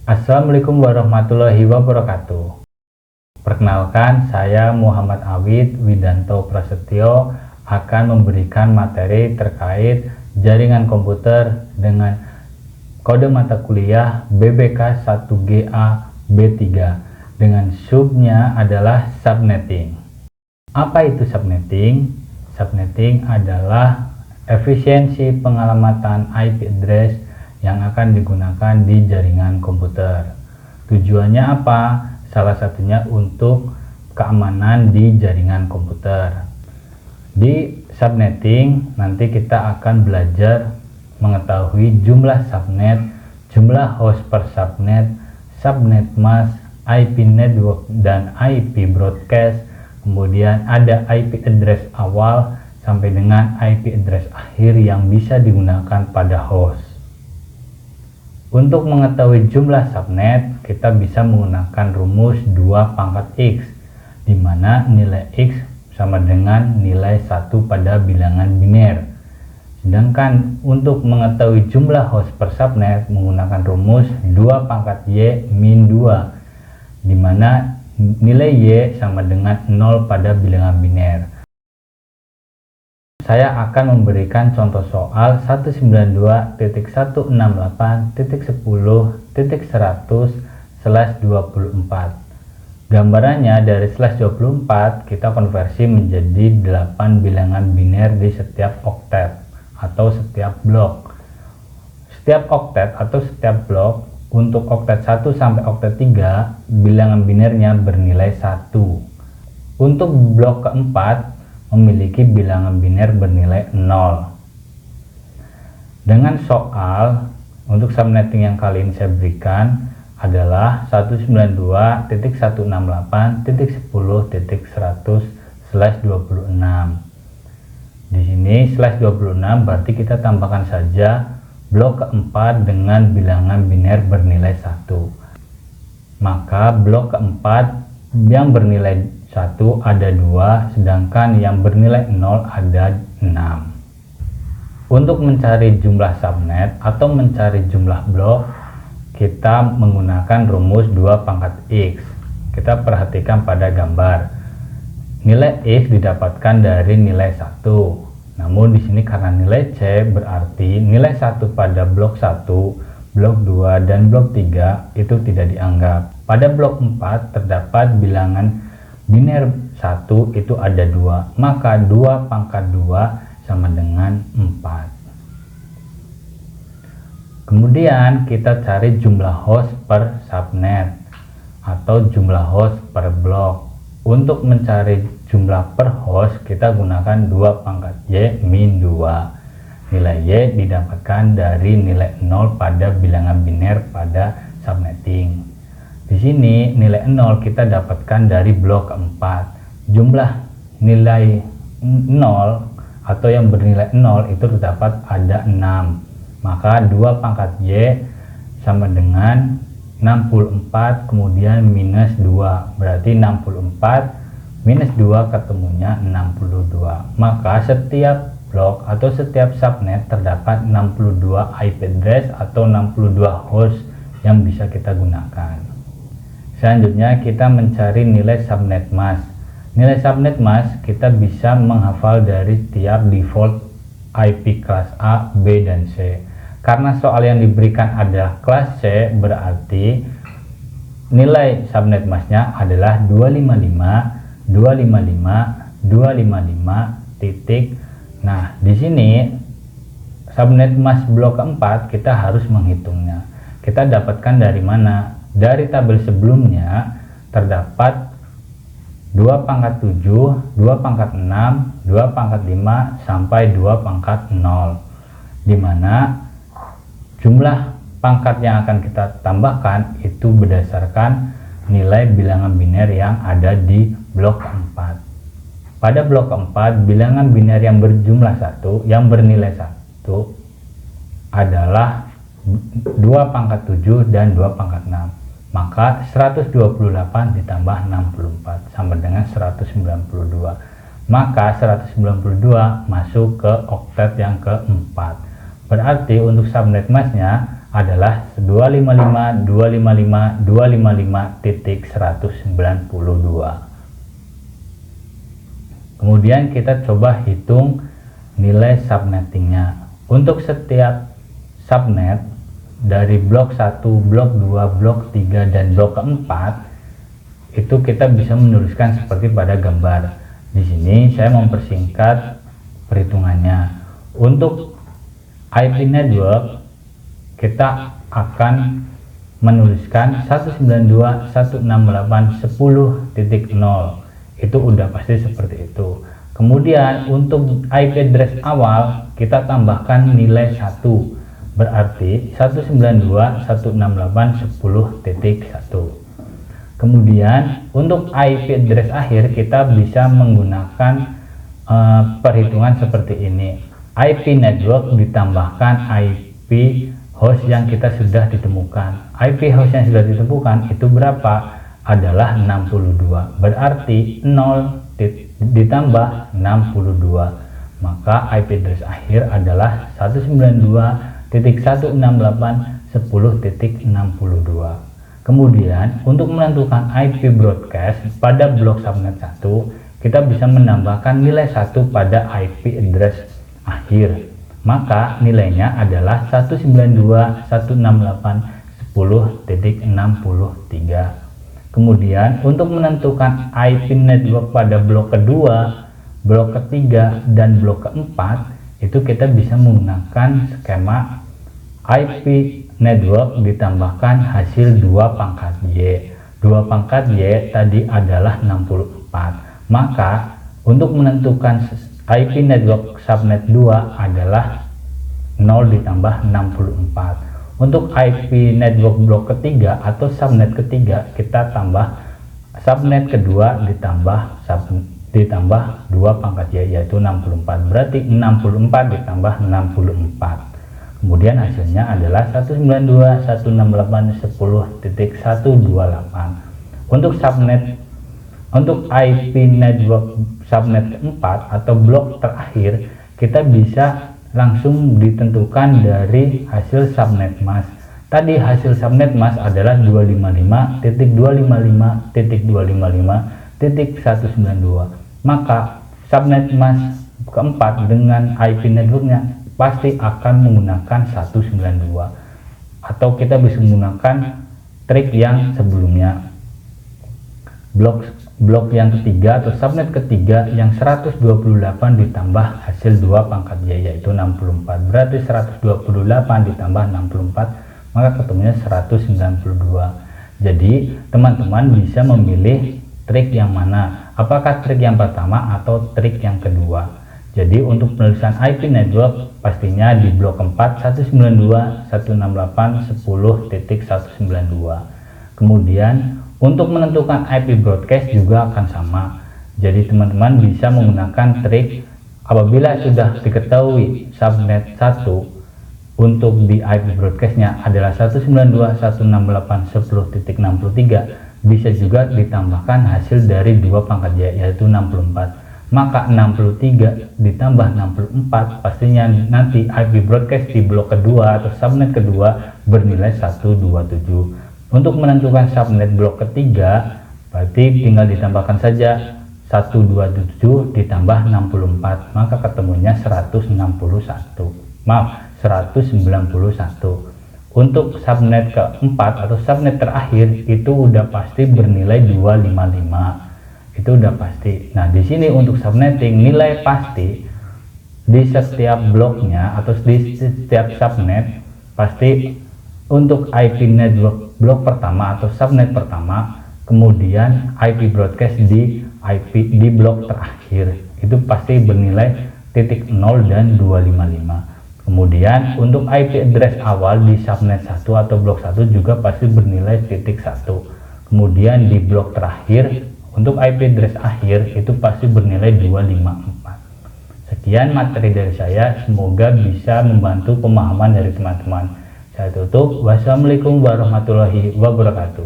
Assalamualaikum warahmatullahi wabarakatuh. Perkenalkan, saya Muhammad Awid Widanto Prasetyo akan memberikan materi terkait jaringan komputer dengan kode mata kuliah BBK 1GA B3 dengan subnya adalah subnetting. Apa itu subnetting? Subnetting adalah efisiensi pengalamatan IP address yang akan digunakan di jaringan komputer. Tujuannya apa? Salah satunya untuk keamanan di jaringan komputer. Di subnetting nanti kita akan belajar mengetahui jumlah subnet, jumlah host per subnet, subnet mask, IP network dan IP broadcast, kemudian ada IP address awal sampai dengan IP address akhir yang bisa digunakan pada host. Untuk mengetahui jumlah subnet, kita bisa menggunakan rumus 2 pangkat X, di mana nilai X sama dengan nilai 1 pada bilangan biner. Sedangkan untuk mengetahui jumlah host per subnet menggunakan rumus 2 pangkat Y min 2, di mana nilai Y sama dengan 0 pada bilangan biner. Saya akan memberikan contoh soal 192.168.10.100/24. Gambarannya dari /24 kita konversi menjadi 8 bilangan biner di setiap oktet atau setiap blok. Setiap oktet atau setiap blok untuk oktet 1 sampai oktet 3 bilangan binernya bernilai 1. Untuk blok keempat memiliki bilangan biner bernilai 0. Dengan soal untuk subnetting yang kali ini saya berikan adalah 192.168.10.100/26. Di sini /26 berarti kita tambahkan saja blok keempat dengan bilangan biner bernilai 1. Maka blok keempat yang bernilai 1 ada 2, sedangkan yang bernilai 0 ada 6. Untuk mencari jumlah subnet atau mencari jumlah blok, kita menggunakan rumus 2 pangkat X. Kita perhatikan pada gambar. Nilai X didapatkan dari nilai 1. Namun di sini karena nilai C berarti nilai 1 pada blok 1, blok 2, dan blok 3 itu tidak dianggap. Pada blok 4 terdapat bilangan biner 1 itu ada 2, maka 2 pangkat 2 sama dengan 4. Kemudian kita cari jumlah host per subnet atau jumlah host per blok. Untuk mencari jumlah per host kita gunakan 2 pangkat Y min 2. Nilai Y didapatkan dari nilai 0 pada bilangan biner pada subnetting. Di sini nilai 0 kita dapatkan dari blok keempat. Jumlah nilai 0 atau yang bernilai 0 itu terdapat ada 6. Maka 2 pangkat Y sama dengan 64 kemudian minus 2. Berarti 64 minus 2 ketemunya 62. Maka setiap blok atau setiap subnet terdapat 62 IP address atau 62 host yang bisa kita gunakan. Selanjutnya kita mencari nilai subnet mask. Nilai subnet mask kita bisa menghafal dari tiap default IP kelas A, B, dan C. Karena soal yang diberikan adalah kelas C, berarti nilai subnet masknya adalah 255, 255, 255 titik. Nah, di sini subnet mask blok keempat kita harus menghitungnya. Kita dapatkan dari mana? Dari tabel sebelumnya terdapat 2 pangkat 7, 2 pangkat 6, 2 pangkat 5, sampai 2 pangkat 0. Dimana jumlah pangkat yang akan kita tambahkan itu berdasarkan nilai bilangan biner yang ada di blok keempat. Pada blok keempat, bilangan biner yang berjumlah 1, yang bernilai 1 adalah 2 pangkat 7 dan 2 pangkat 6. Maka 128 ditambah 64 sama dengan 192. Maka 192 masuk ke oktet yang keempat. Berarti untuk subnet masknya adalah 255.255.255.192. Kemudian kita coba hitung nilai subnettingnya. Untuk setiap subnet dari blok 1, blok 2, blok 3, dan blok keempat, itu kita bisa menuliskan seperti pada gambar. Di sini saya mempersingkat perhitungannya. Untuk IP network kita akan menuliskan 192.168.10.0. Itu udah pasti seperti itu. Kemudian untuk IP address awal kita tambahkan nilai 1, berarti 192.168.10.1. Kemudian untuk IP address akhir kita bisa menggunakan perhitungan seperti ini. IP network ditambahkan IP host yang kita sudah ditemukan. IP host yang sudah ditemukan itu berapa? Adalah 62. Berarti 0 ditambah 62. Maka IP address akhir adalah 192.168.10.62. Kemudian untuk menentukan IP broadcast pada blok subnet 1, kita bisa menambahkan nilai 1 pada IP address akhir. Maka nilainya adalah 192.168.10.63. Kemudian untuk menentukan IP network pada blok kedua, blok ketiga, dan blok keempat, itu kita bisa menggunakan skema IP network ditambahkan hasil 2 pangkat Y. 2 pangkat Y tadi adalah 64. Maka untuk menentukan IP network subnet 2 adalah 0 ditambah 64. Untuk IP network blok ketiga atau subnet ketiga, kita tambah subnet kedua ditambah 2 pangkat Y, yaitu 64. Berarti 64 ditambah 64. Kemudian hasilnya adalah 192.168.10.128. Untuk IP network subnet keempat atau blok terakhir, kita bisa langsung ditentukan dari hasil subnet mask. Tadi hasil subnet mask adalah 255.255.255.192. Maka subnet mask keempat dengan IP networknya pasti akan menggunakan 192, atau kita bisa menggunakan trik yang sebelumnya. Blok yang ketiga atau subnet ketiga yang 128 ditambah hasil 2 pangkat Y, yaitu 64. Berarti 128 ditambah 64, maka ketemunya 192. Jadi teman-teman bisa memilih trik yang mana, apakah trik yang pertama atau trik yang kedua. Jadi untuk penulisan IP network pastinya di blok 4 192.168.10.192. Kemudian untuk menentukan IP broadcast juga akan sama. Jadi teman-teman bisa menggunakan trik apabila sudah diketahui subnet 1 untuk di IP broadcastnya adalah 192.168.10.63, bisa juga ditambahkan hasil dari 2 pangkat Y, yaitu 64. Maka 63 ditambah 64 pastinya nanti IP broadcast di blok kedua atau subnet kedua bernilai 127. Untuk menentukan subnet blok ketiga, berarti tinggal ditambahkan saja 127 ditambah 64, maka ketemunya 191. 191. Untuk subnet keempat atau subnet terakhir itu udah pasti bernilai 255. Itu udah pasti. Nah, di sini untuk subnetting nilai pasti di setiap bloknya atau di setiap subnet pasti untuk IP network blok pertama atau subnet pertama, kemudian IP broadcast di blok terakhir itu pasti bernilai 0 dan 255. Kemudian untuk IP address awal di subnet 1 atau blok 1 juga pasti bernilai 1. Kemudian di blok terakhir untuk IP address akhir itu pasti bernilai 254. Sekian materi dari saya, semoga bisa membantu pemahaman dari teman-teman. Saya tutup. Wassalamualaikum warahmatullahi wabarakatuh.